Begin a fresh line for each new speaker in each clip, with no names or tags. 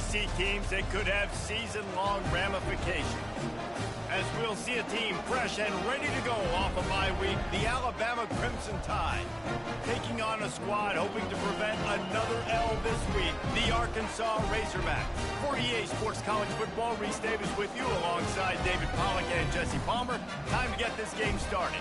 see teams that could have season-long ramifications. As we'll see a team fresh and ready to go off a bye week, the Alabama Crimson Tide taking on a squad hoping to prevent another L this week, the Arkansas Razorbacks. For EA Sports College Football, Reese Davis with you alongside David Pollack and Jesse Palmer. Time to get this game started.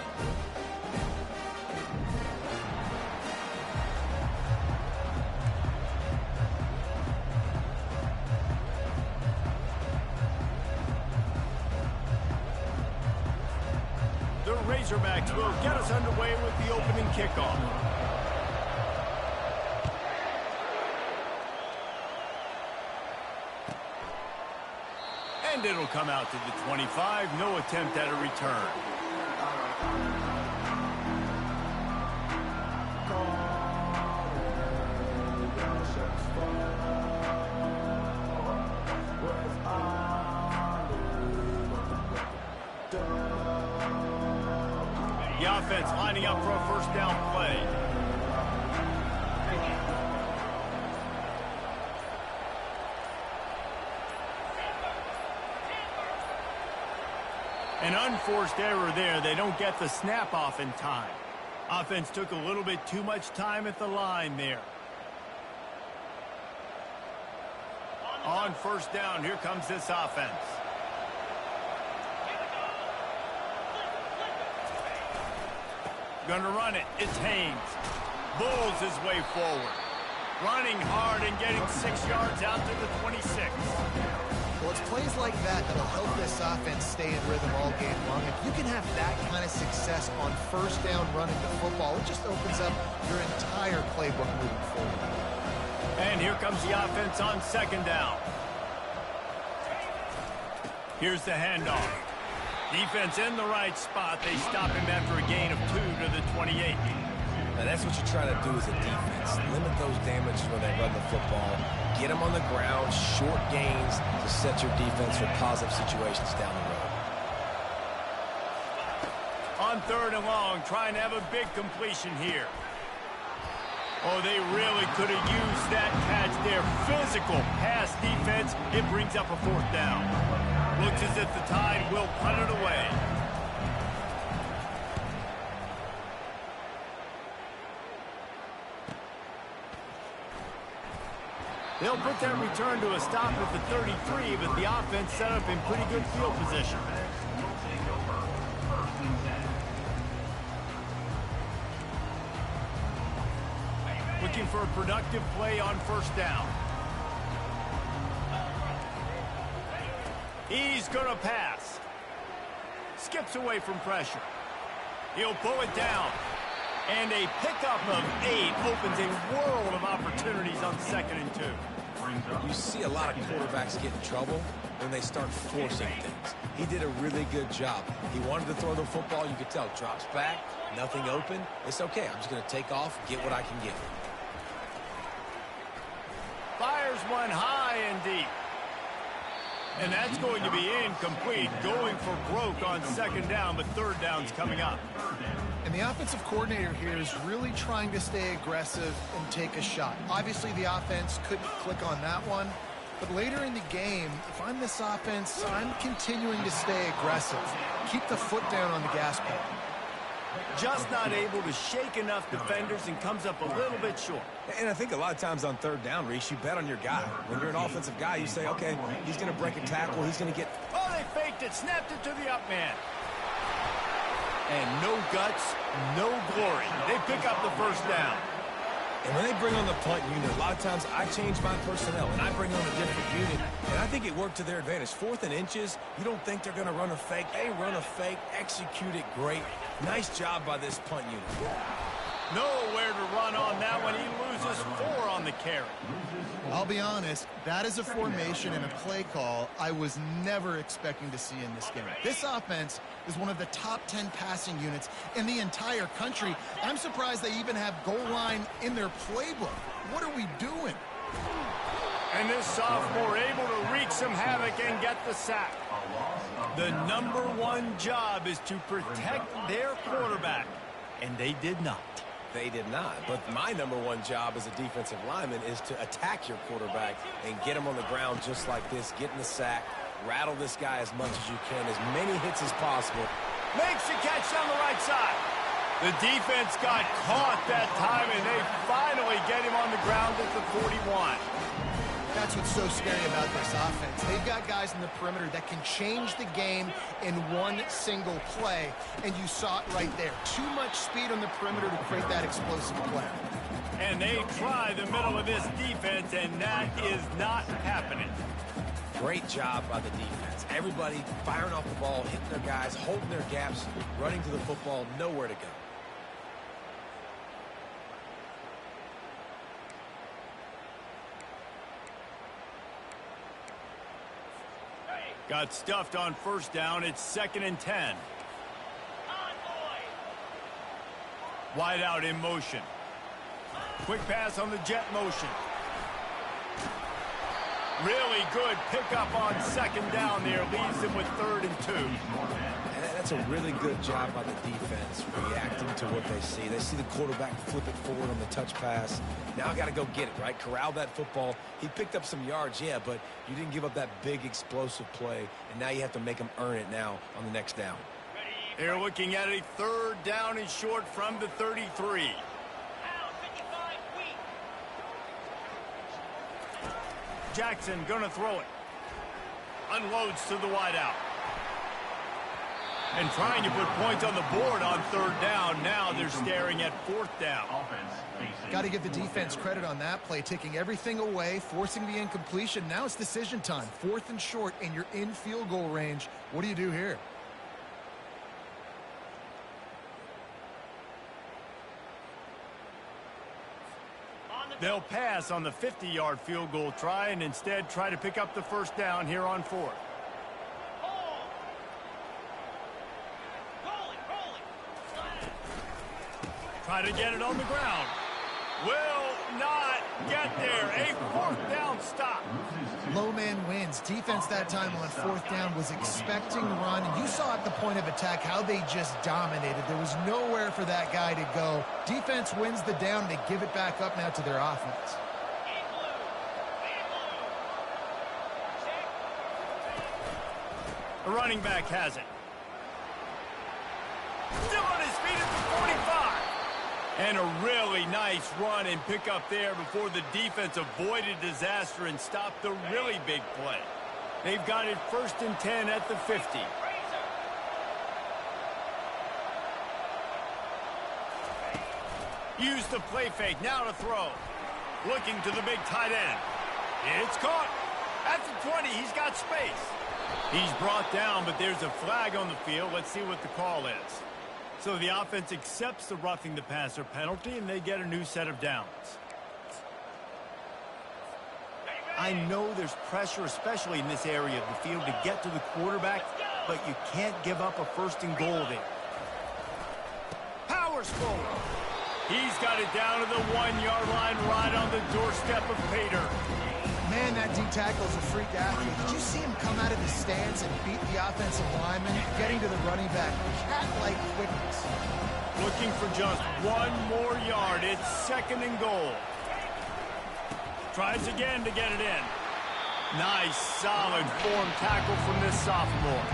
The Razorbacks will get us underway with the opening kickoff. And it'll come out to the 25. No attempt at a return. The offense lining up for a first down play. An unforced error there. They don't get the snap off in time. Offense took a little bit too much time at the line there. On first down, here comes this offense. Gonna run it. It's Haynes. Bulls his way forward. Running hard and getting 6 yards out to the 26.
Well, it's plays like that that'll help this offense stay in rhythm all game long. If you can have that kind of success on first down running the football, it just opens up your entire playbook moving forward.
And here comes the offense on second down. Here's the handoff. Defense in the right spot. They stop him after a gain of 2 to the 28.
Now that's what you're trying to do as a defense. Limit those damages when they run the football. Get them on the ground, short gains to set your defense for positive situations down the road.
On third and long, trying to have a big completion here. Oh, they really could have used that catch there. Physical pass defense. It brings up a fourth down. Looks as if the Tide will punt it away. They'll put that return to a stop at the 33, but the offense set up in pretty good field position. Looking for a productive play on first down. He's going to pass. Skips away from pressure. He'll pull it down. And a pickup of 8 opens a world of opportunities on 2nd and 2.
You see a lot of quarterbacks get in trouble when they start forcing things. He did a really good job. He wanted to throw the football. You could tell. Drops back. Nothing open. It's okay. I'm just going to take off, get what I can get.
Fires one high and deep. And that's going to be incomplete. Going for broke on 2nd down, but 3rd down's coming up.
And the offensive coordinator here is really trying to stay aggressive and take a shot. Obviously, the offense couldn't click on that one. But later in the game, if I'm this offense, I'm continuing to stay aggressive. Keep the foot down on the gas pedal.
Just not able to shake enough defenders and comes up a little bit short.
And I think a lot of times on 3rd down, Reese, you bet on your guy. When you're an offensive guy, you say, okay, he's going to break a tackle. He's going to get...
Oh, they faked it. Snapped it to the up man. And no guts, no glory. They pick up the first down.
And when they bring on the punt unit, a lot of times I change my personnel and I bring on a different unit. And I think it worked to their advantage. 4th and inches, you don't think they're going to run a fake. They run a fake, execute it great. Nice job by this punt unit.
Nowhere to run on that one. He loses 4 on the carry.
I'll be honest, that is a formation and a play call I was never expecting to see in this game. This offense is one of the top 10 passing units in the entire country. I'm surprised they even have goal line in their playbook. What are we doing?
And this sophomore able to wreak some havoc and get the sack. The #1 job is to protect their quarterback, and they did not.
They did not. But my #1 job as a defensive lineman is to attack your quarterback and get him on the ground just like this, get in the sack, rattle this guy as much as you can, as many hits as possible.
Makes the catch down the right side. The defense got caught that time, and they finally get him on the ground at the 41.
That's what's so scary about this offense. They've got guys in the perimeter that can change the game in one single play, and you saw it right there. Too much speed on the perimeter to create that explosive play.
And they try the middle of this defense, and that is not happening.
Great job by the defense. Everybody firing off the ball, hitting their guys, holding their gaps, running to the football, nowhere to go.
Got stuffed on first down. It's 2nd and 10. Wide out in motion. Quick pass on the jet motion. Really good pickup on 2nd down there. Leaves them with 3rd and 2.
And that's a really good job by the defense, reacting to what they see. They see the quarterback flip it forward on the touch pass. Now I got to go get it, right? Corral that football. He picked up some yards, yeah, but you didn't give up that big explosive play, and now you have to make them earn it now on the next down.
They're looking at a 3rd down and short from the 33. Jackson gonna throw it. Unloads to the wideout. And trying to put points on the board on 3rd down. Now they're staring at 4th down.
Got to give the defense credit on that play, taking everything away, forcing the incompletion. Now it's decision time. 4th and short, and you're in field goal range. What do you do here?
They'll pass on the 50-yard field goal try and instead try to pick up the 1st down here on 4th. Try to get it on the ground. Will not get there. A 4th down stop.
Low man wins. Defense that time on 4th down was expecting run, and you saw at the point of attack how they just dominated. There was nowhere for that guy to go. Defense wins the down. They give it back up now to their offense.
The running back has it. Still on his feet at the 45. And a really nice run and pick up there before the defense avoided disaster and stopped the really big play. They've got it 1st and 10 at the 50. Use the play fake. Now to throw. Looking to the big tight end. It's caught. At the 20, he's got space. He's brought down, but there's a flag on the field. Let's see what the call is. So the offense accepts the roughing the passer penalty, and they get a new set of downs. I know there's pressure, especially in this area of the field, to get to the quarterback, but you can't give up a 1st and goal there. Powers forward. He's got it down to the 1-yard line right on the doorstep of Pater.
Man, that D-tackle's a freak athlete. Did you see him come out of the stance and beat the offensive lineman, getting to the running back? Cat-like quickness.
Looking for just 1 more yard. It's 2nd and goal. Tries again to get it in. Nice, solid form tackle from this sophomore.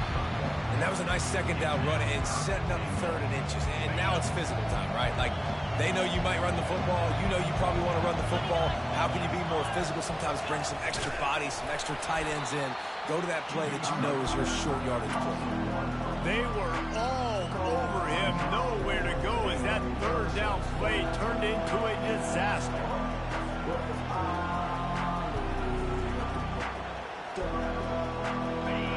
And that was a nice 2nd down run and setting up 3rd and inches. And now it's physical time, right? Like, they know you might run the football. You know you probably want to run the football. How can you be more physical? Sometimes bring some extra bodies, some extra tight ends in. Go to that play that you know is your short yardage play.
They were all over him. Nowhere to go as that 3rd down play turned into a disaster.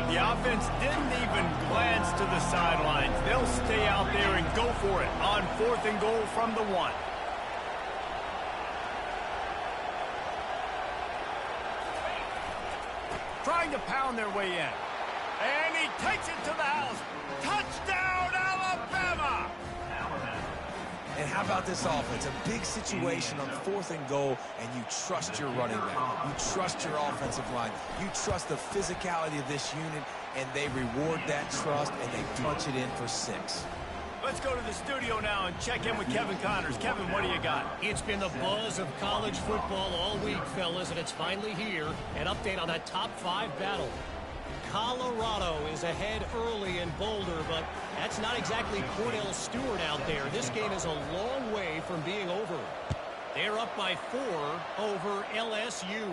The offense didn't even glance to the sidelines. They'll stay out there and go for it on 4th and goal from the 1. Trying to pound their way in. And he takes it to the house. Touchdown, Alabama!
And how about this offense? A big situation on 4th and goal, and you trust your running back. You trust your offensive line. You trust the physicality of this unit, and they reward that trust, and they punch it in for 6.
Let's go to the studio now and check in with Kevin Connors. Kevin, what do you got?
It's been the buzz of college football all week, fellas, and it's finally here. An update on that top 5 battle. Colorado is ahead early in Boulder, but that's not exactly Cordell Stewart out there. This game is a long way from being over. They're up by 4 over LSU.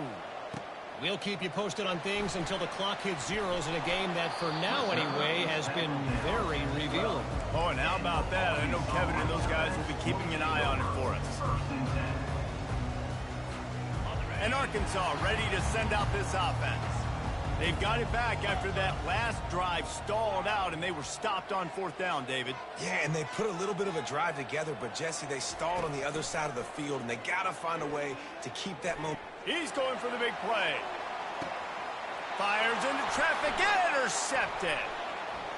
We'll keep you posted on things until the clock hits zeros in a game that, for now anyway, has been very revealing.
Oh, and how about that? I know Kevin and those guys will be keeping an eye on it for us. And Arkansas ready to send out this offense. They've got it back after that last drive stalled out, and they were stopped on 4th down, David.
Yeah, and they put a little bit of a drive together, but, Jesse, they stalled on the other side of the field, and they got to find a way to keep that momentum.
He's going for the big play. Fires into traffic, intercepted.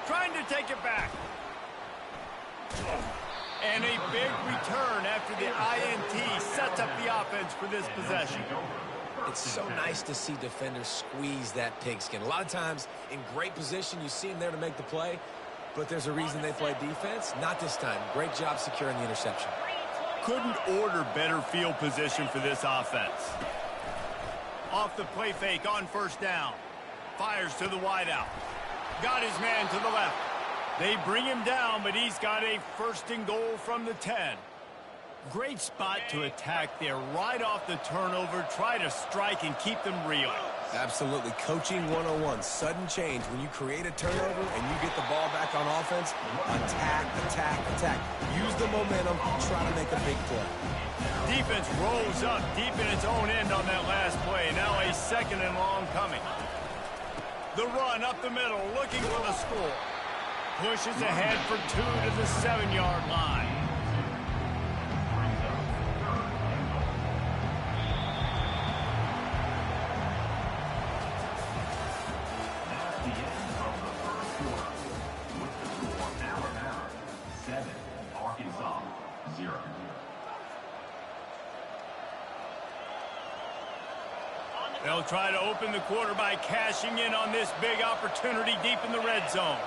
Trying to take it back. And a big return after the INT sets up the offense for this possession.
It's so nice to see defenders squeeze that pigskin. A lot of times, in great position, you see them there to make the play, but there's a reason they play defense. Not this time. Great job securing the interception.
Couldn't order better field position for this offense. Off the play fake on 1st down. Fires to the wideout. Got his man to the left. They bring him down, but he's got a 1st and goal from the 10. Great spot to attack there right off the turnover. Try to strike and keep them real.
Absolutely. Coaching 101. Sudden change. When you create a turnover and you get the ball back on offense, attack, attack, attack. Use the momentum. Try to make a big play.
Defense rolls up deep in its own end on that last play. Now a 2nd and long coming. The run up the middle, looking for the score. Pushes ahead for 2 to the 7-yard line. They'll try to open the quarter by cashing in on this big opportunity deep in the red zone.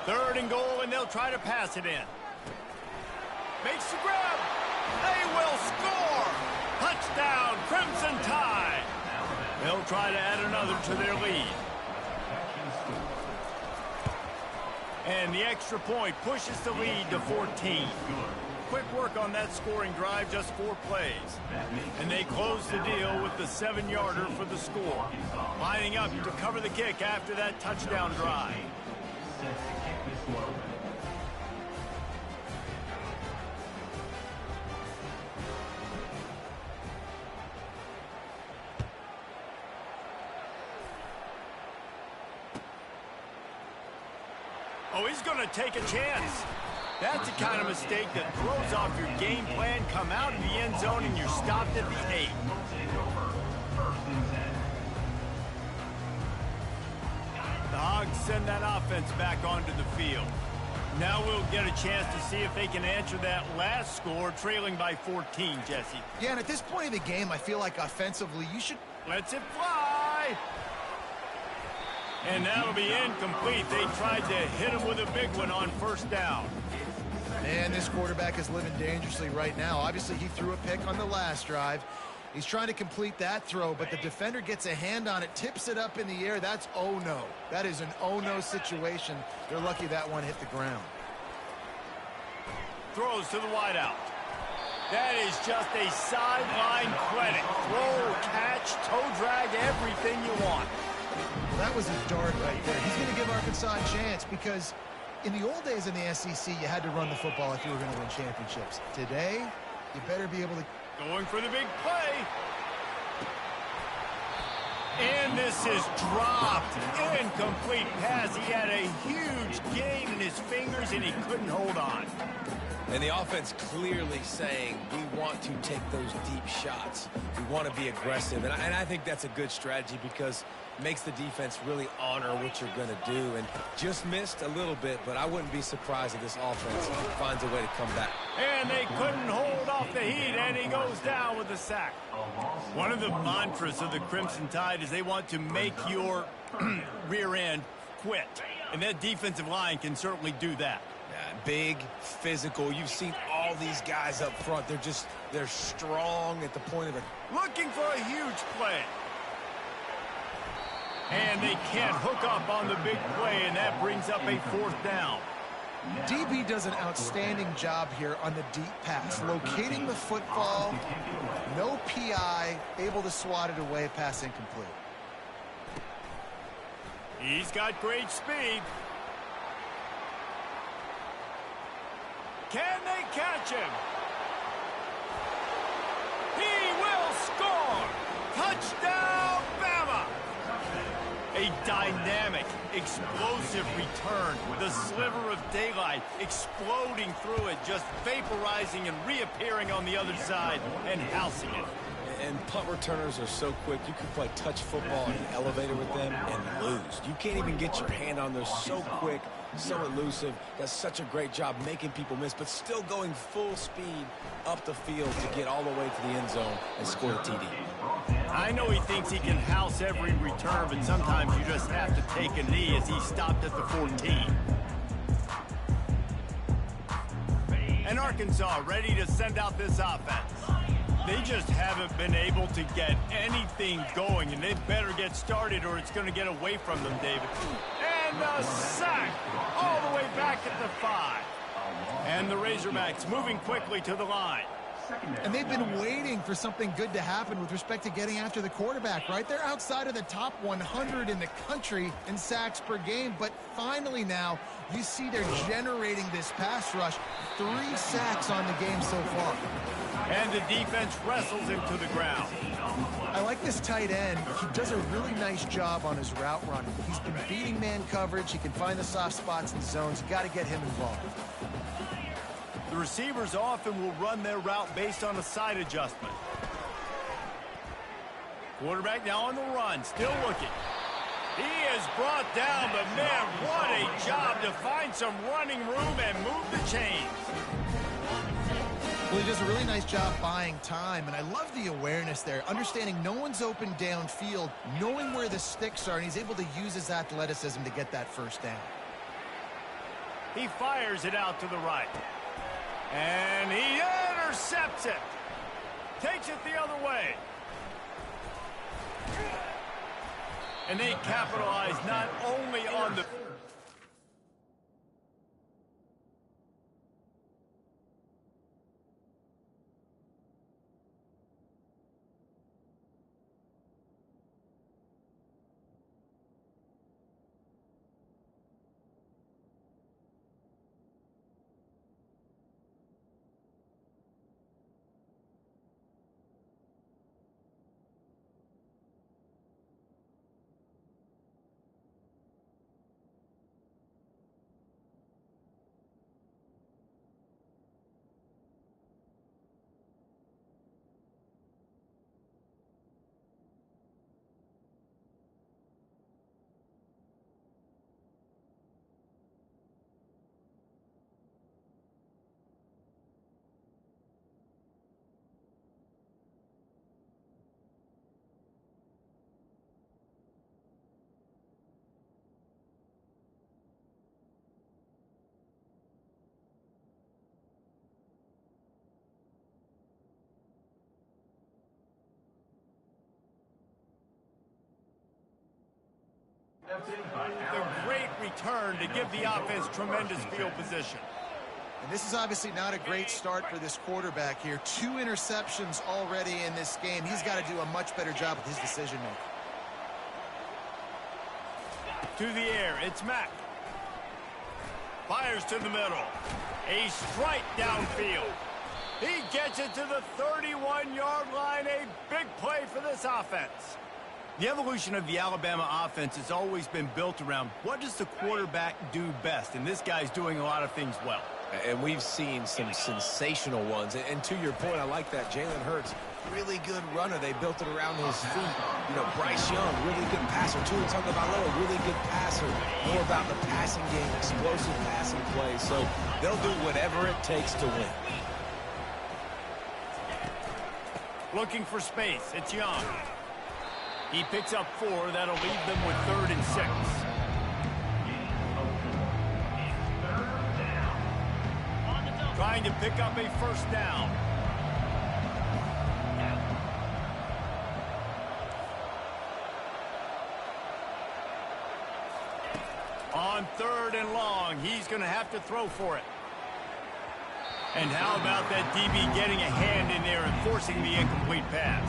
3rd and goal, and they'll try to pass it in. Makes the grab. They will score. Touchdown, Crimson Tide. They'll try to add another to their lead. And the extra point pushes the lead to 14. Quick work on that scoring drive, just 4 plays. And they close the deal with the 7-yarder for the score. Lining up to cover the kick after that touchdown drive. Oh, he's going to take a chance. That's the kind of mistake that throws off your game plan. Come out of the end zone and you're stopped at the 8. The Hogs send that offense back onto the field. Now we'll get a chance to see if they can answer that last score, trailing by 14, Jesse.
Yeah, and at this point of the game, I feel like offensively, you should...
Lets it fly! And that'll be incomplete. They tried to hit him with a big one on 1st down.
Man, this quarterback is living dangerously right now. Obviously, he threw a pick on the last drive. He's trying to complete that throw, but the defender gets a hand on it, tips it up in the air. That's oh-no. That is an oh-no situation. They're lucky that one hit the ground.
Throws to the wideout. That is just a sideline credit. Throw, catch, toe drag, everything you want.
Well, that was a dart right there. He's going to give Arkansas a chance because in the old days in the SEC, you had to run the football if you were going to win championships. Today, you better be able to...
Going for the big play. And this is dropped. Incomplete pass. He had a huge gain in his fingers, and he couldn't hold on.
And the offense clearly saying, we want to take those deep shots. We want to be aggressive. And I think that's a good strategy because it makes the defense really honor what you're going to do. And just missed a little bit, but I wouldn't be surprised if this offense finds a way to come back.
And they couldn't hold off the heat, and he goes down with a sack. One of the mantras of the Crimson Tide is they want to make your rear end quit. And that defensive line can certainly do that.
Big, physical. You've seen all these guys up front. They're strong at the point of it.
Looking for a huge play. And they can't hook up on the big play, and that brings up a fourth down.
DB does an outstanding job here on the deep pass, locating the football, no PI, able to swat it away, pass incomplete.
He's got great speed. Can they catch him? He will score! Touchdown, Bama! A dynamic, explosive return. The sliver of daylight exploding through it, just vaporizing and reappearing on the other side and housing it.
And punt returners are so quick. You can play touch football in an elevator with them and lose. You can't even get your hand on them. So quick, so elusive. Does such a great job making people miss, but still going full speed up the field to get all the way to the end zone and score the TD.
I know he thinks he can house every return, but sometimes you just have to take a knee as he stopped at the 14. And Arkansas ready to send out this offense. They just haven't been able to get anything going, and they better get started or it's going to get away from them, David. And a sack all the way back at the 5. And the Razorbacks moving quickly to the line.
And they've been waiting for something good to happen with respect to getting after the quarterback, right? They're outside of the top 100 in the country in sacks per game, but finally now you see they're generating this pass rush. 3 sacks on the game so far.
And the defense wrestles him to the ground.
I like this tight end. He does a really nice job on his route running. He's been beating man coverage. He can find the soft spots in zones. You got to get him involved.
The receivers often will run their route based on a side adjustment. Quarterback now on the run, still looking. He is brought down, but man, what a job to find some running room and move the chains.
Well, he does a really nice job buying time, and I love the awareness there, understanding no one's open downfield, knowing where the sticks are, and he's able to use his athleticism to get that first down.
He fires it out to the right. And he intercepts it. Takes it the other way. And they capitalize not only on the... The great return to give the offense tremendous field position.
And this is obviously not a great start for this quarterback here. 2 interceptions already in this game. He's got to do a much better job with his decision-making.
To the air, it's Mack. Fires to the middle. A strike downfield. He gets it to the 31-yard line. A big play for this offense. The evolution of the Alabama offense has always been built around what does the quarterback do best, and this guy's doing a lot of things well.
And we've seen some sensational ones. And to your point, I like that. Jalen Hurts, really good runner. They built it around his feet. You know, Bryce Young, really good passer. Tua Tagovailoa, really good passer. More about the passing game, explosive passing plays. So they'll do whatever it takes to win.
Looking for space. It's Young. He picks up 4. That'll leave them with 3rd and 6. trying to pick up a first down. On 3rd and long, he's going to have to throw for it. And how about that DB getting a hand in there and forcing the incomplete pass?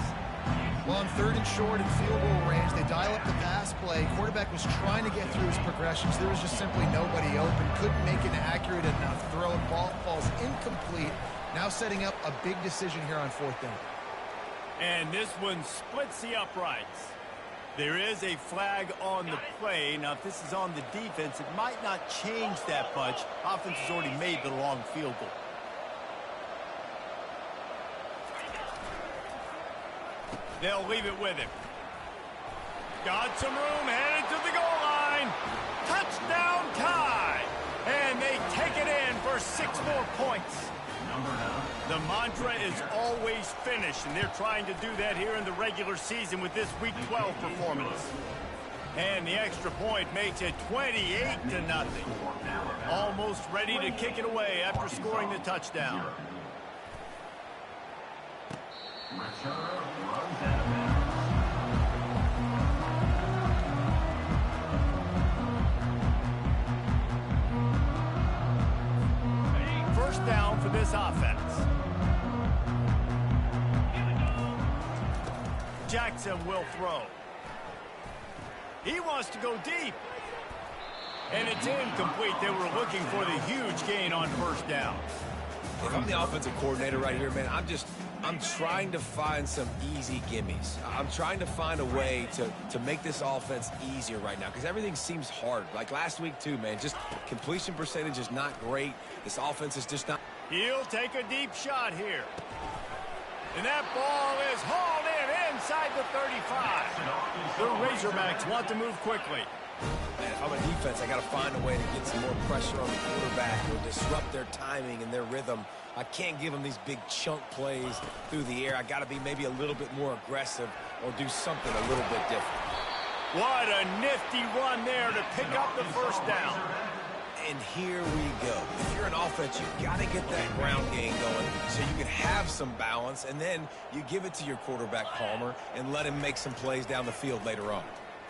Well, on 3rd and short and field goal range, they dial up the pass play. Quarterback was trying to get through his progressions. There was just simply nobody open. Couldn't make an accurate enough throw. Ball falls incomplete. Now setting up a big decision here on 4th down.
And this one splits the uprights. There is a flag on the play. Now, if this is on the defense, it might not change that much. Offense has already made the long field goal. They'll leave it with him. Got some room, headed to the goal line. Touchdown tie. And they take it in for 6 more points. The mantra is always finish, and they're trying to do that here in the regular season with this Week 12 performance. And the extra point makes it 28-0. Almost ready to kick it away after scoring the touchdown. First down for this offense. Jackson will throw. He wants to go deep. And it's incomplete. They were looking for the huge gain on first down.
If I'm the offensive coordinator right here, man, I'm trying to find some easy gimmies. I'm trying to find a way to make this offense easier right now because everything seems hard. Like last week, too, man. Just completion percentage is not great. This offense is just not.
He'll take a deep shot here. And that ball is hauled in inside the 35. The Razorbacks want to move quickly.
Man, if I'm a defense, I got to find a way to get some more pressure on the quarterback or disrupt their timing and their rhythm. I can't give them these big chunk plays through the air. I got to be maybe a little bit more aggressive or do something a little bit different.
What a nifty run there to pick up the first down.
And here we go. If you're an offense, you've got to get that ground game going so you can have some balance, and then you give it to your quarterback, Palmer, and let him make some plays down the field later on.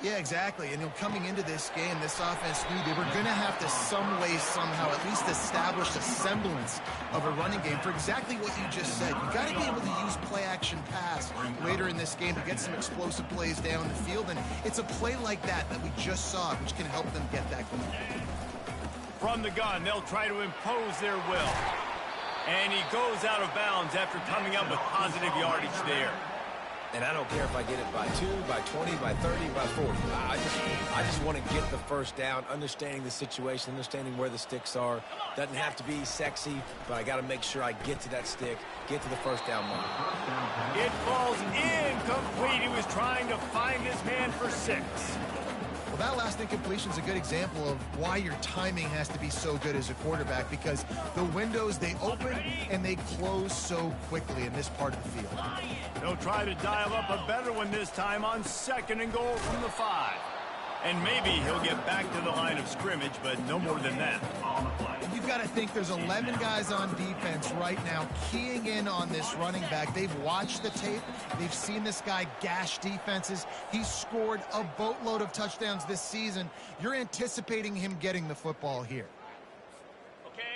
Yeah, exactly. And coming into this game, this offense knew they were going to have to some way, somehow, at least establish a semblance of a running game for exactly what you just said. You got to be able to use play-action pass later in this game to get some explosive plays down the field. And it's a play like that we just saw, which can help them get that going.
From the gun, they'll try to impose their will. And he goes out of bounds after coming up with positive yardage there.
And I don't care if I get it by 2, by 20, by 30, by 40. I just want to get the first down, understanding the situation, understanding where the sticks are. Doesn't have to be sexy, but I got to make sure I get to that stick, get to the first down mark.
It falls incomplete. He was trying to find his man for 6.
Well, that last incompletion is a good example of why your timing has to be so good as a quarterback, because the windows, they open and they close so quickly in this part of the field.
They'll try to dial up a better one this time on 2nd and goal from the 5. And maybe he'll get back to the line of scrimmage, but no more than that.
You've got to think there's 11 guys on defense right now keying in on this running back. They've watched the tape. They've seen this guy gash defenses. He's scored a boatload of touchdowns this season. You're anticipating him getting the football here.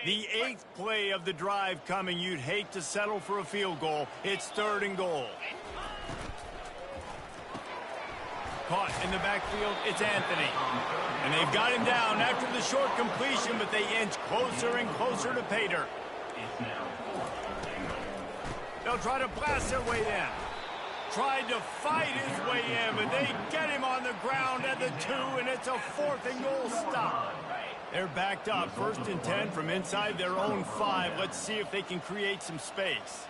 The 8th play of the drive coming. You'd hate to settle for a field goal. It's 3rd and goal. Caught in the backfield, it's Anthony. And they've got him down after the short completion, but they inch closer and closer to pay dirt. They'll try to blast their way in. Tried to fight his way in, but they get him on the ground at the 2, and it's a 4th and goal stop. They're backed up, 1st and 10 from inside their own 5. Let's see if they can create some space.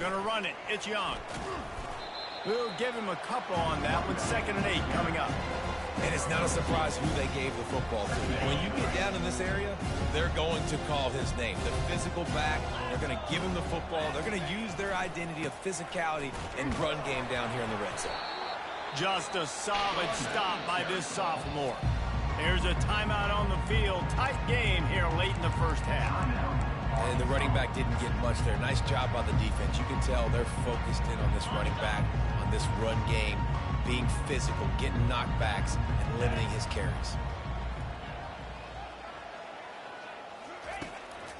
Gonna run it. It's Young. We'll give him a couple on that one. 2nd and 8 coming up.
And it's not a surprise who they gave the football to. When you get down in this area, they're going to call his name. The physical back, they're going to give him the football. They're going to use their identity of physicality and run game down here in the red zone.
Just a solid stop by this sophomore. There's a timeout on the field. Tight game here late in the first half.
And the running back didn't get much there. Nice job by the defense. You can tell they're focused in on this running back, on this run game, being physical, getting knockbacks, and limiting his carries.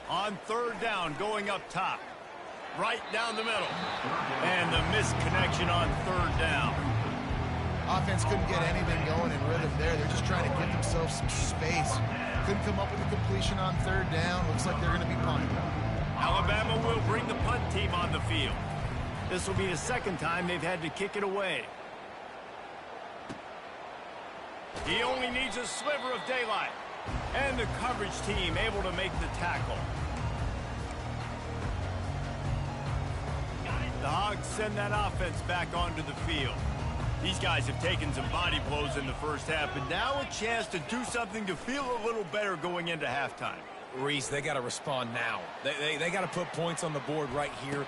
On third down, going up top. Right down the middle. And the missed connection on third down.
Offense couldn't get anything going in rhythm there. They're just trying to give themselves some space. Couldn't come up with a completion on third down. Looks like they're going to be punting.
Alabama will bring the punt team on the field. This will be the second time they've had to kick it away. He only needs a sliver of daylight. And the coverage team able to make the tackle. The Hogs send that offense back onto the field. These guys have taken some body blows in the first half, but now a chance to do something to feel a little better going into halftime.
Reese, they got to respond now. They got to put points on the board right here.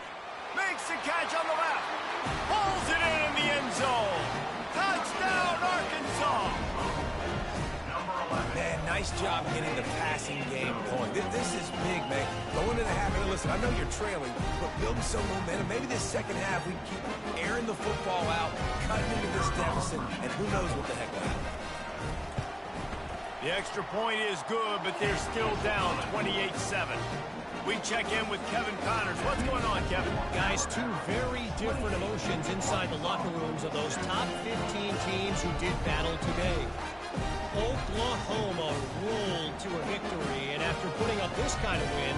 Makes the catch on the left. Pulls it in the end zone. Touchdown, Arkansas.
Man, nice job getting the passing game going. This is big, man. Going into the half, and listen, I know you're trailing, but building some momentum. Maybe this second half we keep airing the football out, cutting into this deficit, and who knows what the heck will happen.
The extra point is good, but they're still down 28-7. We check in with Kevin Connors. What's going on, Kevin?
Guys, two very different emotions inside the locker rooms of those top 15 teams who did battle today. Oklahoma rolled to a victory, and after putting up this kind of win,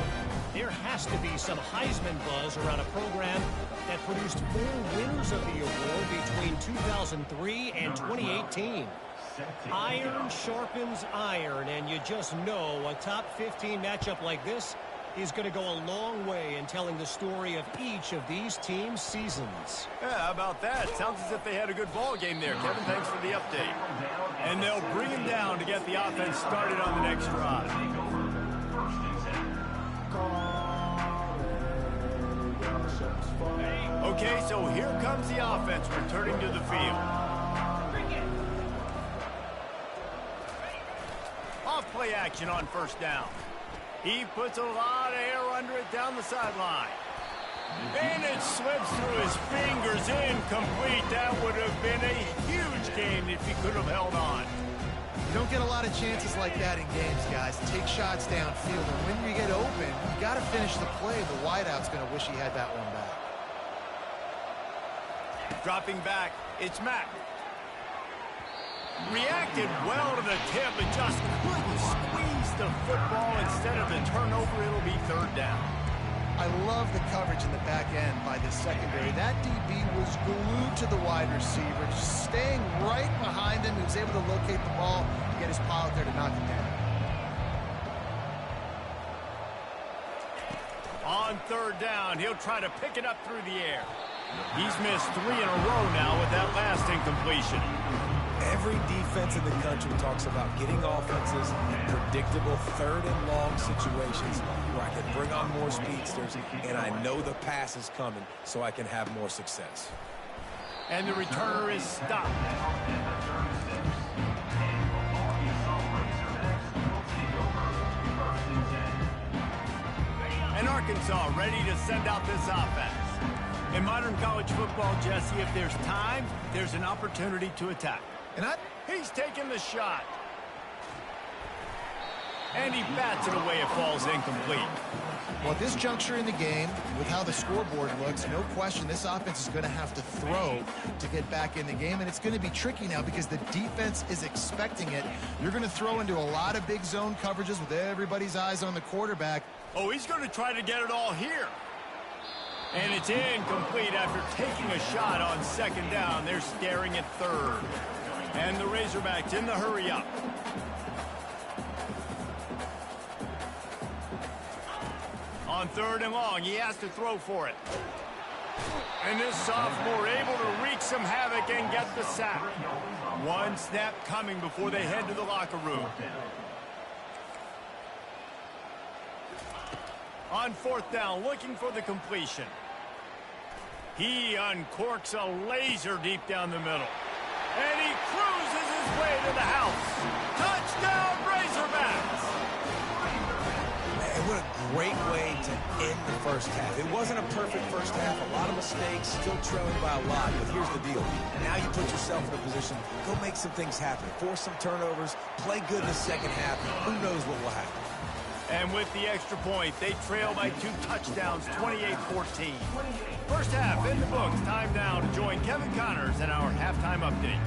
there has to be some Heisman buzz around a program that produced 4 winners of the award between 2003 and 2018. Iron sharpens iron, and you just know a top 15 matchup like this is going to go a long way in telling the story of each of these teams' seasons.
Yeah, how about that? Sounds as if they had a good ball game there, Kevin. Thanks for the update. And they'll bring him down to get the offense started on the next drive. Okay, so here comes the offense returning to the field. Off play action on first down. He puts a lot of air under it down the sideline. And it slips through his fingers, incomplete. That would have been a huge game if he could have held on.
You don't get a lot of chances like that in games, guys. Take shots downfield, and when you get open, you got to finish the play. The wideout's going to wish he had that one back.
Dropping back, it's Mack. Reacted well to the tip, but just couldn't squeeze the football. Instead of the turnover, it'll be third down.
I love the coverage in the back end by the secondary. That DB was glued to the wide receiver, just staying right behind him. He was able to locate the ball and get his pile out there to knock it down.
On third down, he'll try to pick it up through the air. He's missed 3 in a row now with that last incompletion.
Every defense in the country talks about getting offenses in predictable third and long situations where I can bring on more speedsters and I know the pass is coming so I can have more success.
And the returner is stopped. And Arkansas ready to send out this offense. In modern college football, Jesse, if there's time, there's an opportunity to attack.
And
he's taking the shot. And he bats it away. It falls incomplete.
Well, at this juncture in the game, with how the scoreboard looks, no question this offense is going to have to throw to get back in the game. And it's going to be tricky now because the defense is expecting it. You're going to throw into a lot of big zone coverages with everybody's eyes on the quarterback.
Oh, he's going to try to get it all here. And it's incomplete after taking a shot on second down. They're staring at third. And the Razorbacks in the hurry up. On third and long, he has to throw for it. And this sophomore able to wreak some havoc and get the sack. One snap coming before they head to the locker room. On fourth down, looking for the completion. He uncorks a laser deep down the middle. And he cruises his way to the house. Touchdown, Razorbacks!
Man, what a great way to end the first half. It wasn't a perfect first half. A lot of mistakes, still trailing by a lot. But here's the deal. Now you put yourself in a position, go make some things happen. Force some turnovers, play good in the second half. Who knows what will happen?
And with the extra point, they trail by 2 touchdowns, 28-14. First half in the books. Time now to join Kevin Connors in our halftime update.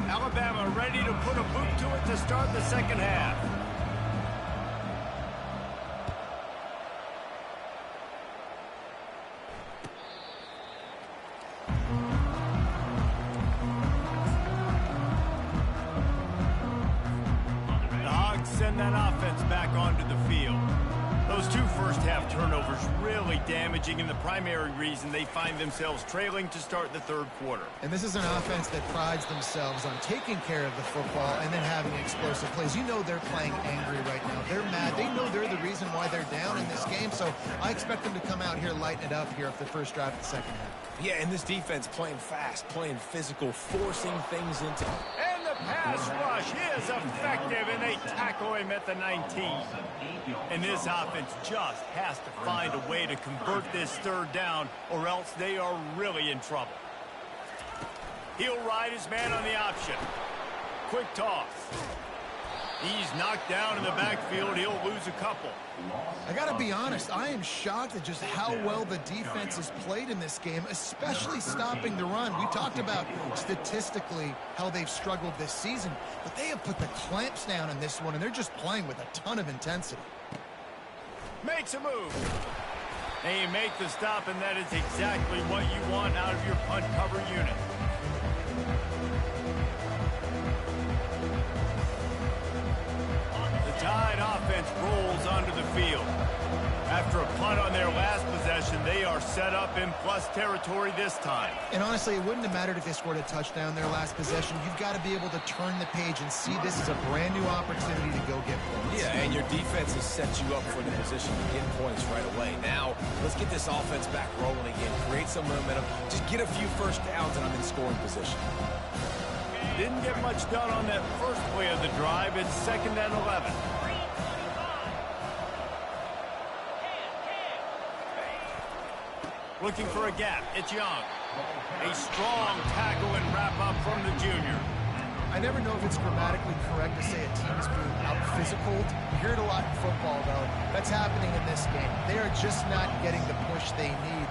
Alabama ready to put a boot to it to start the second half. Send that offense back onto the field. Those 2 first-half turnovers really damaging, and the primary reason they find themselves trailing to start the third quarter.
And this is an offense that prides themselves on taking care of the football and then having explosive plays. You know they're playing angry right now. They're mad. They know they're the reason why they're down in this game, so I expect them to come out here, lighten it up here after the first drive of the second half.
Yeah, and this defense playing fast, playing physical, forcing things into...
And the pass rush is effective, and they tackle him at the 19. And this offense just has to find a way to convert this third down, or else they are really in trouble. He'll ride his man on the option. Quick toss. He's knocked down in the backfield. He'll lose a couple.
I got to be honest, I am shocked at just how well the defense has played in this game, especially stopping the run. We talked about statistically how they've struggled this season, but they have put the clamps down in this one, and they're just playing with a ton of intensity.
Makes a move. They make the stop, and that is exactly what you want out of your punt cover unit. Tide offense rolls onto the field. After a punt on their last possession, they are set up in plus territory this time.
And honestly, it wouldn't have mattered if they scored a touchdown their last possession. You've got to be able to turn the page and see this as a brand new opportunity to go get points.
Yeah, and your defense has set you up for the position to get points right away. Now, let's get this offense back rolling again. Create some momentum. Just get a few first downs, and I'm in scoring position.
Didn't get much done on that first play of the drive. It's 2nd and 11. Looking for a gap. It's Young. A strong tackle and wrap up from the junior.
I never know if it's grammatically correct to say a team is being out-physicaled. You hear it a lot in football, though. That's happening in this game. They are just not getting the push they need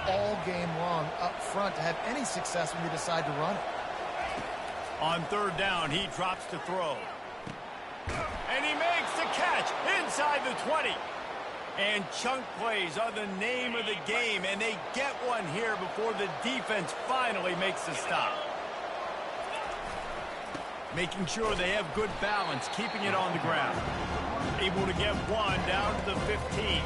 all game long up front to have any success when you decide to run it.
On 3rd down, he drops to throw. And he makes the catch inside the 20. And chunk plays are the name of the game, and they get one here before the defense finally makes the stop. Making sure they have good balance, keeping it on the ground. Able to get one down to the 15.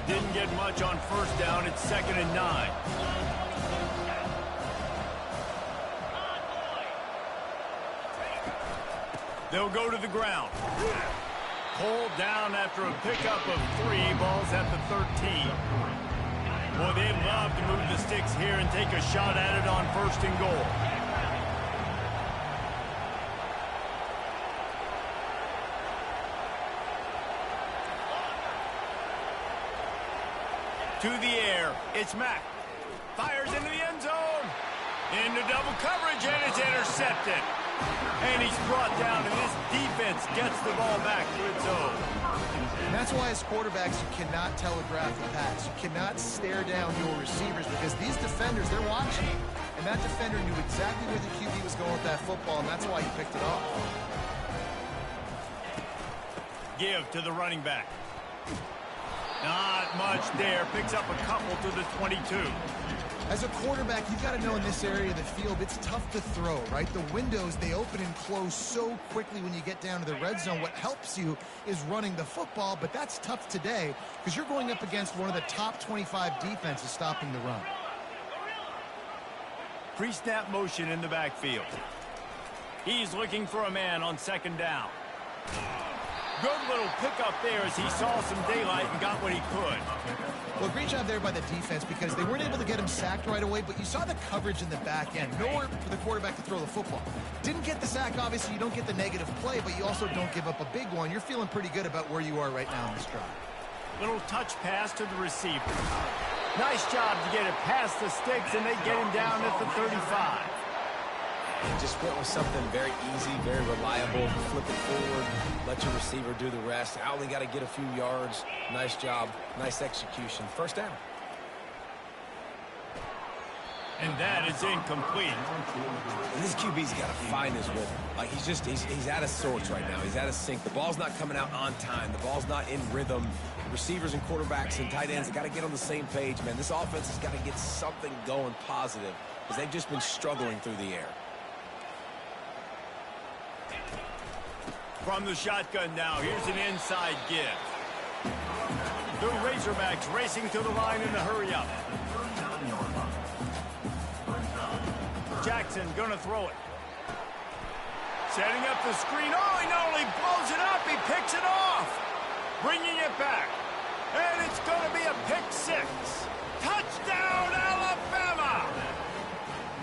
Didn't get much on 1st down. It's 2nd and 9. They'll go to the ground. Pulled down after a pickup of 3. Ball's at the 13. Boy, they'd love to move the sticks here and take a shot at it on 1st and goal. To the air, it's Mack. Fires into the end zone. Into double coverage, and it's intercepted. And he's brought down, and this defense gets the ball back to its own.
And that's why as quarterbacks, you cannot telegraph the pass. You cannot stare down your receivers because these defenders, they're watching. And that defender knew exactly where the QB was going with that football, and that's why he picked it off.
Give to the running back. Not much there. Picks up a couple to the 22.
As a quarterback, you've got to know in this area of the field, it's tough to throw, right? The windows, they open and close so quickly when you get down to the red zone. What helps you is running the football, but that's tough today because you're going up against one of the top 25 defenses stopping the run.
Pre-snap motion in the backfield. He's looking for a man on second down. Good little pickup there as he saw some daylight and got what he could.
Well, great job there by the defense because they weren't able to get him sacked right away, but you saw the coverage in the back end. Nowhere for the quarterback to throw the football. Didn't get the sack, obviously. You don't get the negative play, but you also don't give up a big one. You're feeling pretty good about where you are right now in this drive.
Little touch pass to the receiver. Nice job to get it past the sticks, and they get him down at the 35.
Just went with something very easy, very reliable. Flip it forward, let your receiver do the rest. I only got to get a few yards. Nice job, nice execution. First down.
And that is incomplete.
And this QB's got to find his rhythm. Like he's out of sorts right now. He's out of sync. The ball's not coming out on time. The ball's not in rhythm. Receivers and quarterbacks and tight ends got to get on the same page, man. This offense has got to get something going positive because they've just been struggling through the air.
From the shotgun now, here's an inside give. The Razorbacks racing to the line in a hurry-up. Jackson gonna throw it. Setting up the screen. Oh, he not only blows it up, he picks it off. Bringing it back. And it's gonna be a pick six. Touchdown, Alabama!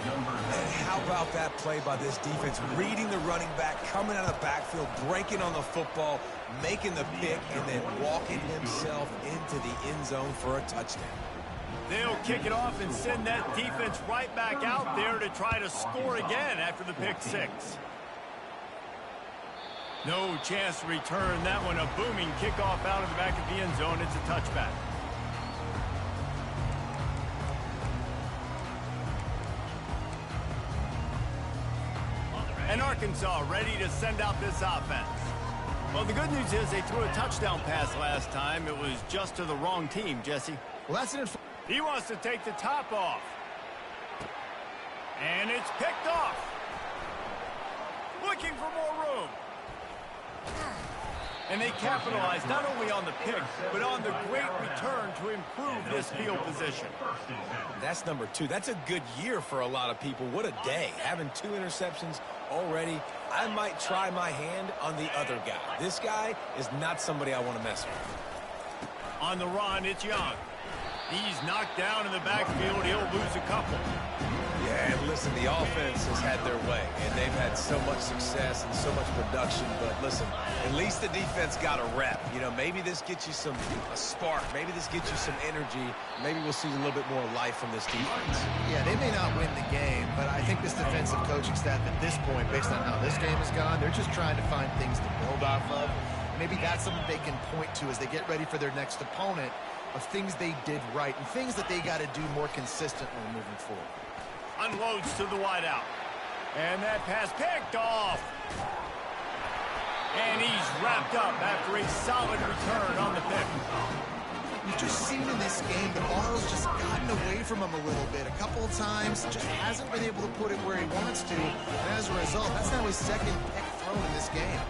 And how about that play by this defense? Reading the running back, coming out of the backfield, breaking on the football, making the pick, and then walking himself into the end zone for a touchdown.
They'll kick it off and send that defense right back out there to try to score again after the pick six. No chance to return that one. A booming kickoff out of the back of the end zone. It's a touchback. And Arkansas ready to send out this offense. Well, the good news is they threw a touchdown pass last time. It was just to the wrong team, Jesse.
Well, that's it.
He wants to take the top off. And it's picked off. Looking for more room. And they capitalize not only on the pick, but on the great return to improve this field position.
That's number 2. That's a good year for a lot of people. What a day. Having 2 interceptions already. I might try my hand on the other guy. This guy is not somebody I want to mess with.
On the run, it's Young. He's knocked down in the backfield. He'll lose a couple.
Yeah, and listen, the offense has had their way, and they've had so much success and so much production. But listen, at least the defense got a rep. You know, maybe this gets you a spark. Maybe this gets you some energy. Maybe we'll see a little bit more life from this defense.
Yeah, they may not win the game, but I think this defensive coaching staff at this point, based on how this game has gone, they're just trying to find things to build off of. Maybe that's something they can point to as they get ready for their next opponent, of things they did right and things that they got to do more consistently moving forward.
Unloads to the wideout. And that pass picked off. And he's wrapped up after a solid return on the pick.
You've just seen in this game the ball's just gotten away from him a little bit. A couple of times, just hasn't been able to put it where he wants to. And as a result, that's now his second pick thrown in this game.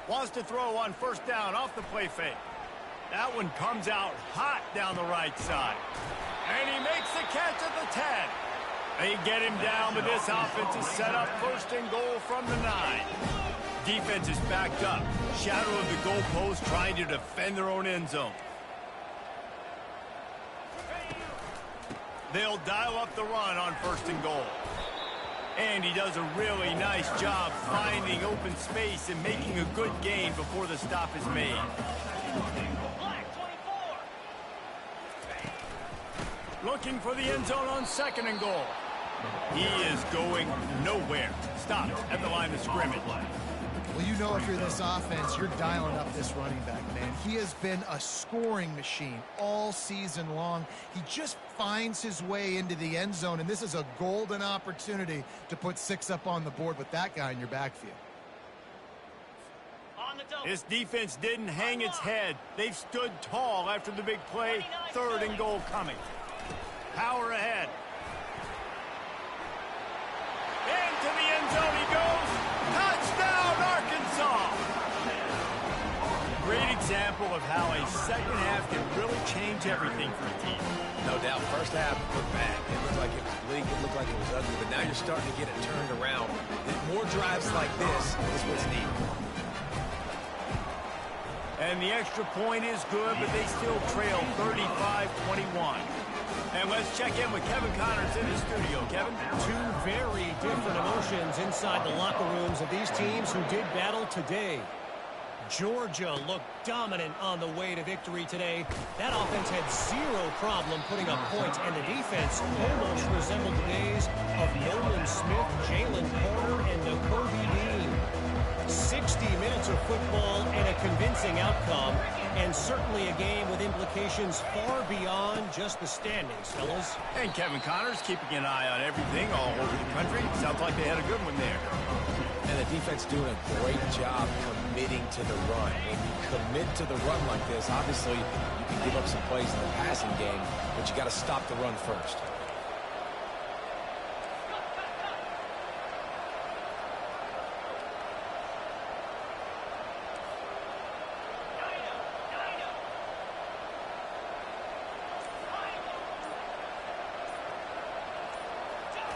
Wants to throw on first down off the play fake. That one comes out hot down the right side. And he makes the catch at the 10. They get him down, but this offense is set up first and goal from the 9. Defense is backed up. Shadow of the goalpost trying to defend their own end zone. They'll dial up the run on first and goal. And he does a really nice job finding open space and making a good gain before the stop is made. Looking for the end zone on second and goal. He is going nowhere. Stop at the line of scrimmage.
Well, you know if you're this offense, you're dialing up this running back, man. He has been a scoring machine all season long. He just finds his way into the end zone, and this is a golden opportunity to put 6 up on the board with that guy in your backfield.
This defense didn't hang its head. They've stood tall after the big play. Third and goal coming. Power ahead. Into the end zone he goes. Touchdown, Arkansas! Great example of how a second half can really change everything for a team.
No doubt, first half looked bad. It looked like it was bleak, it looked like it was ugly, but now you're starting to get it turned around. More drives like this is what's needed.
And the extra point is good, but they still trail 35-21. And let's check in with Kevin Connors in the studio. Kevin?
Two very different emotions inside the locker rooms of these teams who did battle today. Georgia looked dominant on the way to victory today. That offense had zero problem putting up points, and the defense almost resembled the days of Nolan Smith, Jalen Carter, and Nakobe Dean. 60 minutes of football and a convincing outcome, and certainly a game with implications far beyond just the standings, fellas.
And Kevin Connors keeping an eye on everything all over the country. Sounds like they had a good one there.
And the defense doing a great job committing to the run. When you commit to the run like this, obviously you can give up some plays in the passing game, but you got to stop the run first.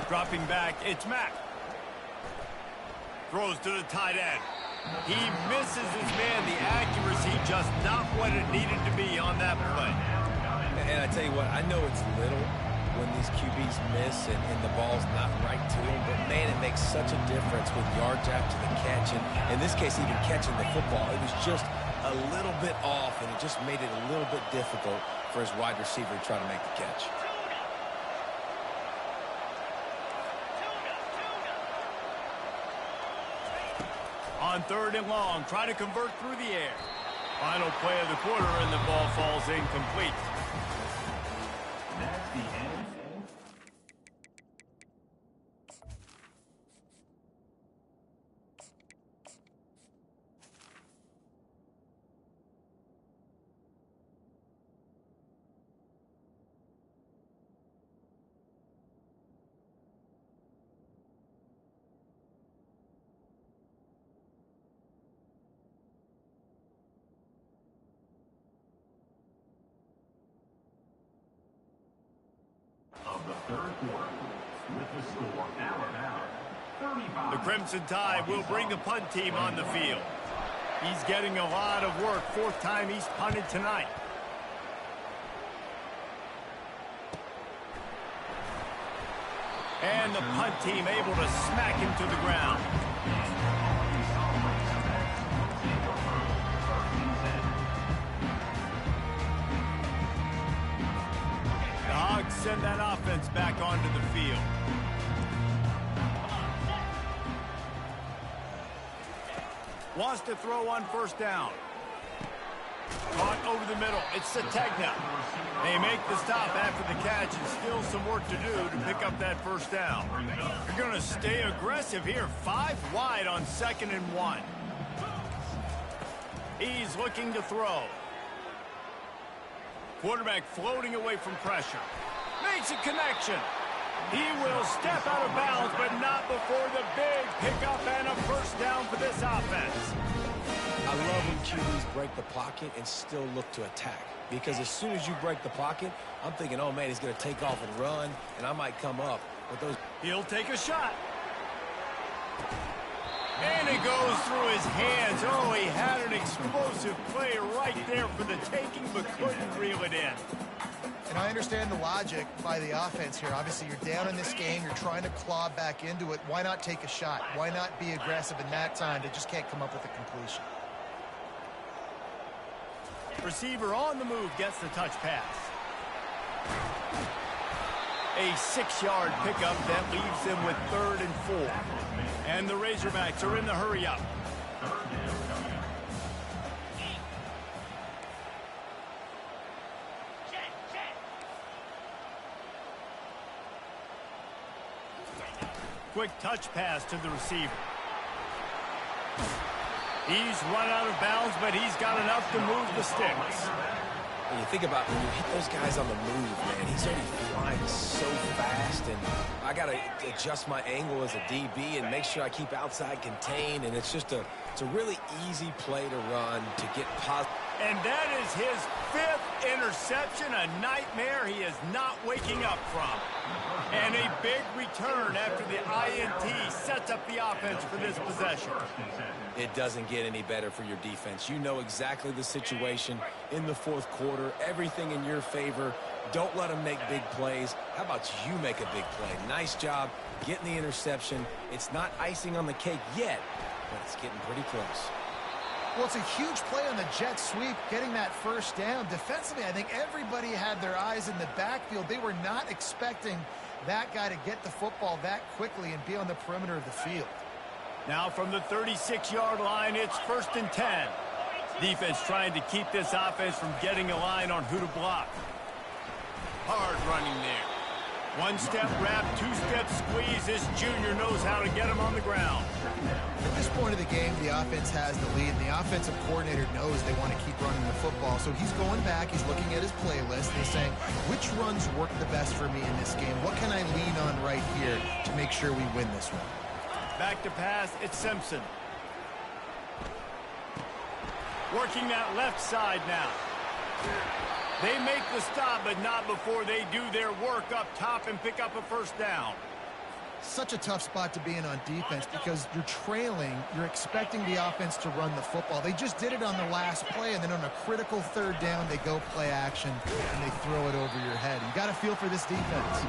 Dropping back, it's Mack. Throws to the tight end. He misses his man. The accuracy just not what it needed to be on that play.
And I tell you what, I know it's little when these QBs miss and the ball's not right to them, but man, it makes such a difference with yards after the catch. And in this case, even catching the football, it was just a little bit off, and it just made it a little bit difficult for his wide receiver to try to make the catch.
On 3rd and long, trying to convert through the air. Final play of the quarter, and the ball falls incomplete.
That's the end. Of the third quarter, with the score, Alabama, 35.
The Crimson Tide will bring the punt team on the field. He's getting a lot of work. 4th time he's punted tonight. And the punt team able to smack him to the ground. Send that offense back onto the field. Wants to throw on 1st down. Caught over the middle. It's Sategna. They make the stop after the catch, and still some work to do to pick up that 1st down. They're going to stay aggressive here. 5 wide on 2nd and 1. He's looking to throw. Quarterback floating away from pressure. Makes a connection. He will step out of bounds, but not before the big pickup and a 1st down for this offense.
I love when QBs break the pocket and still look to attack. Because as soon as you break the pocket, I'm thinking, oh, man, he's going to take off and run, and I might come up. But those...
He'll take a shot. And it goes through his hands. Oh, he had an explosive play right there for the taking, but couldn't reel it in.
And I understand the logic by the offense here. Obviously, you're down in this game. You're trying to claw back into it. Why not take a shot? Why not be aggressive in that time? They just can't come up with a completion.
Receiver on the move gets the touch pass. A 6-yard pickup that leaves them with 3rd and 4. And the Razorbacks are in the hurry up. Quick touch pass to the receiver. He's run out of bounds, but he's got enough to move the sticks.
And you think about when you hit those guys on the move, man, he's already flying so fast, and I got to adjust my angle as a DB and make sure I keep outside contained, and it's a really easy play to run to get positive.
And that is his 5th interception, a nightmare he is not waking up from. And a big return after the INT sets up the offense for this possession.
It doesn't get any better for your defense. You know exactly the situation in the 4th quarter, everything in your favor. Don't let them make big plays. How about you make a big play? Nice job getting the interception. It's not icing on the cake yet, but it's getting pretty close.
Well, it's a huge play on the jet sweep, getting that first down. Defensively, I think everybody had their eyes in the backfield. They were not expecting that guy to get the football that quickly and be on the perimeter of the field.
Now from the 36-yard line, it's 1st and 10. Defense trying to keep this offense from getting a line on who to block. Hard running there. 1-step wrap, 2-step squeeze. This junior knows how to get him on the ground.
At this point of the game, the offense has the lead, and the offensive coordinator knows they want to keep running the football. So he's going back, he's looking at his playlist, and he's saying, which runs work the best for me in this game? What can I lean on right here to make sure we win this one?
Back to pass, it's Simpson. Working that left side now. They make the stop, but not before they do their work up top and pick up a first down.
Such a tough spot to be in on defense because you're trailing, you're expecting the offense to run the football. They just did it on the last play, and then on a critical 3rd down, they go play action, and they throw it over your head. You got to feel for this defense.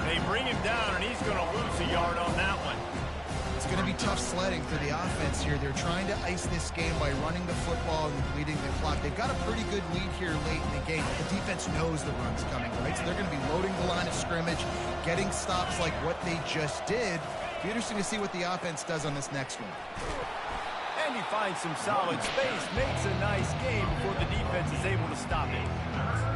They bring him down, and he's going to lose a yard on that one.
It's going to be tough sledding for the offense here. They're trying to ice this game by running the football and leading the clock. They've got a pretty good lead here late in the game. The defense knows the run's coming, right? So they're going to be loading the line of scrimmage, getting stops like what they just did. It'll be interesting to see what the offense does on this next one.
And he finds some solid space, makes a nice game before the defense is able to stop it.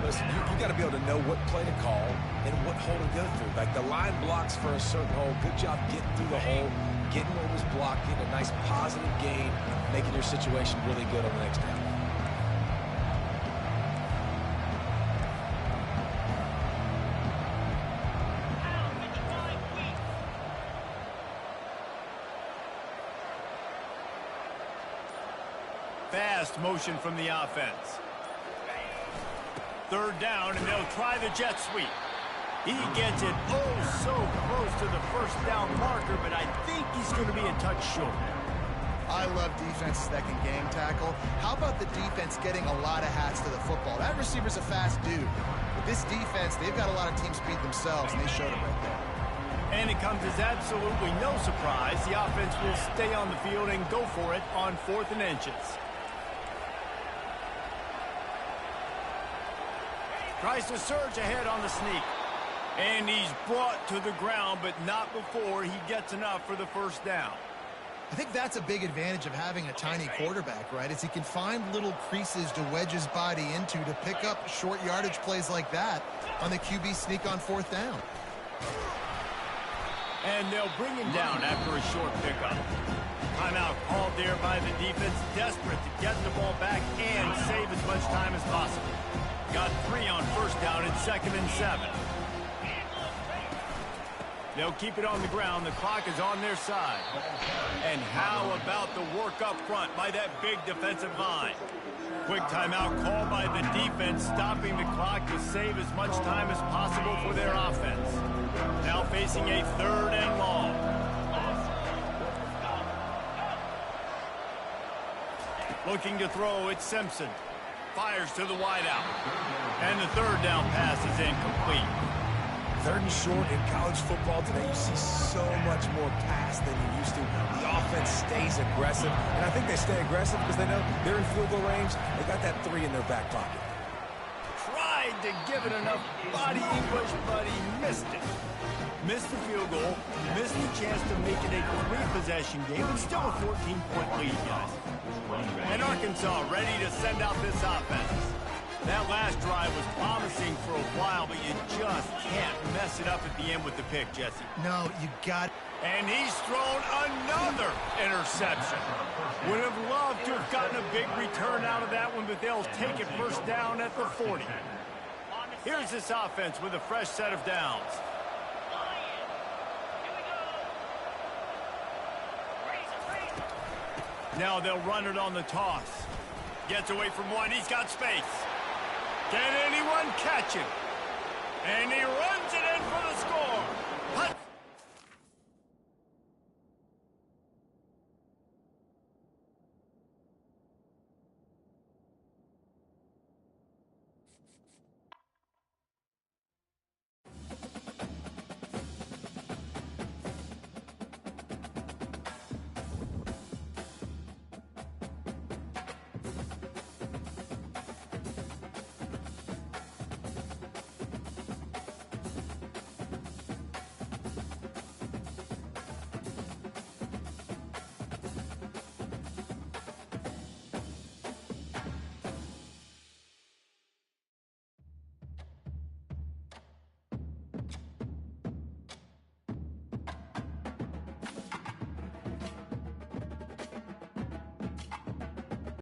Listen, you got to be able to know what play to call and what hole to go through. Like the line blocks for a certain hole. Good job getting through the hole, getting what was blocked, getting a nice positive gain, making your situation really good on the next down.
Fast motion from the offense. 3rd down, and they'll try the jet sweep. He gets it so close to the first down marker, but I think he's going to be a touch short.
I love defenses that can game tackle. How about the defense getting a lot of hats to the football? That receiver's a fast dude. But this defense, they've got a lot of team speed themselves, and they showed it right there.
And it comes as absolutely no surprise. The offense will stay on the field and go for it on 4th and inches. Tries to surge ahead on the sneak. And he's brought to the ground, but not before he gets enough for the first down.
I think that's a big advantage of having a tiny quarterback, right? Is he can find little creases to wedge his body into to pick up short yardage plays like that on the QB sneak on 4th down.
And they'll bring him down after a short pickup. Timeout called there by the defense, desperate to get the ball back and save as much time as possible. Got 3 on first down and 2nd and 7. They'll keep it on the ground. The clock is on their side. And how about the work up front by that big defensive line? Quick timeout called by the defense, stopping the clock to save as much time as possible for their offense. Now facing a 3rd and long. Looking to throw, it's Simpson. Fires to the wideout. And the 3rd down pass is incomplete.
3rd and short in college football today, you see so much more pass than you used to. The offense stays aggressive, and I think they stay aggressive because they know they're in field goal range. They got that 3 in their back pocket.
Tried to give it enough body English, but he missed it. Missed the field goal, missed the chance to make it a 3-possession game, and still a 14-point lead, guys. And Arkansas ready to send out this offense. That last drive was promising for a while, but you just can't mess it up at the end with the pick, Jesse.
No, you got...
And he's thrown another interception. Would have loved to have got gotten a big return out of that one, but they'll take it first down at the 40. Here's this offense with a fresh set of downs. Now they'll run it on the toss. Gets away from one. He's got space. Can anyone catch him? And he runs it in for